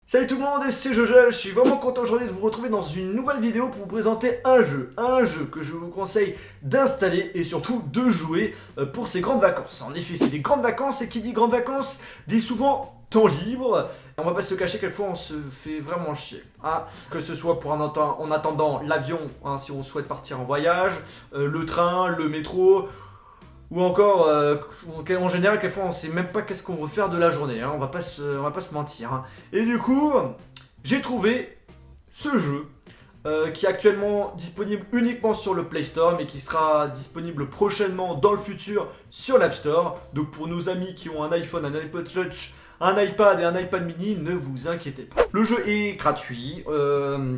Salut tout le monde, c'est Jojo, je suis vraiment content aujourd'hui de vous retrouver dans une nouvelle vidéo pour vous présenter un jeu que je vous conseille d'installer et surtout de jouer pour ces grandes vacances. En effet, c'est les grandes vacances et qui dit grandes vacances dit souvent temps libre. On va pas se le cacher, quelquefois on se fait vraiment chier, hein. Que ce soit pour en attendant l'avion, hein, si on souhaite partir en voyage, le train, le métro. Ou encore, en général, quelquefois on sait même pas qu'est-ce qu'on veut faire de la journée, hein, on va pas se mentir, hein. Et du coup, j'ai trouvé ce jeu qui est actuellement disponible uniquement sur le Play Store, mais qui sera disponible prochainement dans le futur sur l'App Store. Donc pour nos amis qui ont un iPhone, un iPod Touch, un iPad et un iPad mini, ne vous inquiétez pas. Le jeu est gratuit,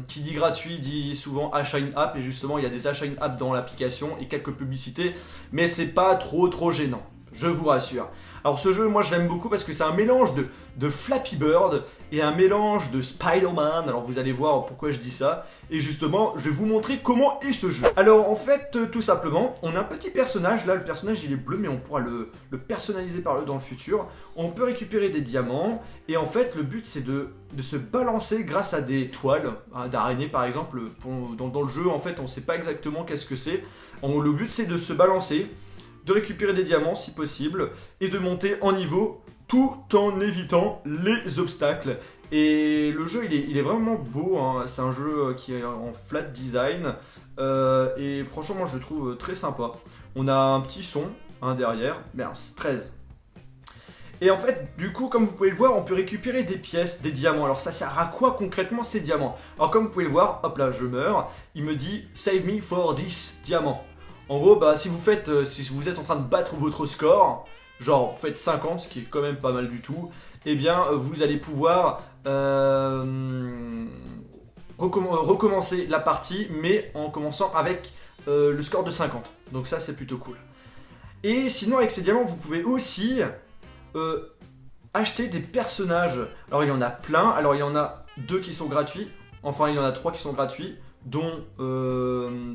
qui dit gratuit dit souvent achat in-app, et justement il y a des achats in-app dans l'application et quelques publicités, mais c'est pas trop gênant, je vous rassure. Alors ce jeu, moi je l'aime beaucoup parce que c'est un mélange de Flappy Bird et un mélange de Spider-Man. Alors vous allez voir pourquoi je dis ça. Et justement, je vais vous montrer comment est ce jeu. Alors en fait, tout simplement, on a un petit personnage. Là, le personnage il est bleu, mais on pourra le personnaliser par dans le futur. On peut récupérer des diamants. Et en fait, le but c'est de se balancer grâce à des toiles, hein, d'araignées par exemple. Dans le jeu, en fait, on ne sait pas exactement qu'est-ce que c'est. Le but c'est de se balancer, de récupérer des diamants si possible et de monter en niveau tout en évitant les obstacles. Et le jeu il est vraiment beau, hein. C'est un jeu qui est en flat design et franchement moi je le trouve très sympa. On a un petit son, hein, derrière, merde, 13. Et en fait, du coup, comme vous pouvez le voir, on peut récupérer des pièces, des diamants. Alors ça sert à quoi concrètement ces diamants? Alors comme vous pouvez le voir, hop là, je meurs, il me dit « Save me for 10 diamants ». En gros, bah, si vous êtes en train de battre votre score, genre vous faites 50, ce qui est quand même pas mal du tout, eh bien vous allez pouvoir recommencer la partie, mais en commençant avec le score de 50. Donc ça c'est plutôt cool. Et sinon avec ces diamants, vous pouvez aussi acheter des personnages. Alors il y en a plein, alors il y en a 2 qui sont gratuits, enfin il y en a 3 qui sont gratuits, dont 2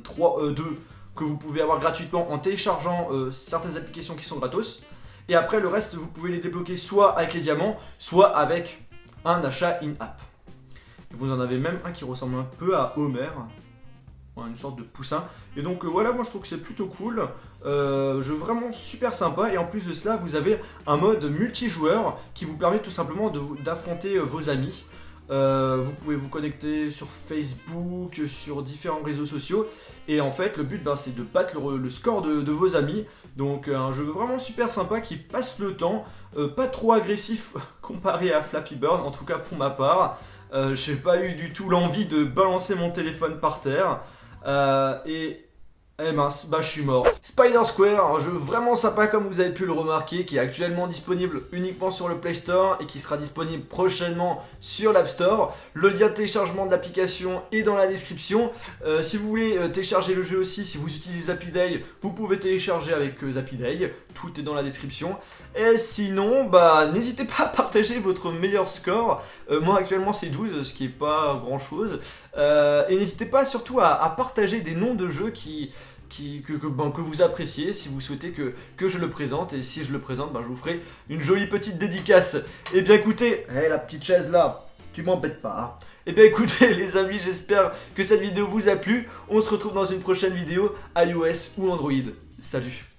que vous pouvez avoir gratuitement en téléchargeant certaines applications qui sont gratos. Et après le reste vous pouvez les débloquer soit avec les diamants, soit avec un achat in-app. Vous en avez même un qui ressemble un peu à Homer, une sorte de poussin. Et donc voilà, moi je trouve que c'est plutôt cool, jeu vraiment super sympa. Et en plus de cela vous avez un mode multijoueur qui vous permet tout simplement d'affronter vos amis. Vous pouvez vous connecter sur Facebook, sur différents réseaux sociaux. Et en fait le but c'est de battre le score de vos amis. Donc un jeu vraiment super sympa qui passe le temps, pas trop agressif comparé à Flappy Bird, en tout cas pour ma part. J'ai pas eu du tout l'envie de balancer mon téléphone par terre. Eh mince, bah je suis mort. Spider Square, un jeu vraiment sympa comme vous avez pu le remarquer, qui est actuellement disponible uniquement sur le Play Store et qui sera disponible prochainement sur l'App Store. Le lien de téléchargement de l'application est dans la description. Si vous voulez télécharger le jeu aussi, si vous utilisez ZappyDay, vous pouvez télécharger avec ZappyDay, tout est dans la description. Et sinon, bah n'hésitez pas à partager votre meilleur score. Moi actuellement c'est 12, ce qui est pas grand chose. Et n'hésitez pas surtout à partager des noms de jeux que vous appréciez, si vous souhaitez que je le présente. Et si je le présente, je vous ferai une jolie petite dédicace. Et bien écoutez, la petite chaise là, tu m'embêtes pas, hein. Et bien écoutez les amis, j'espère que cette vidéo vous a plu. On se retrouve dans une prochaine vidéo iOS ou Android. Salut.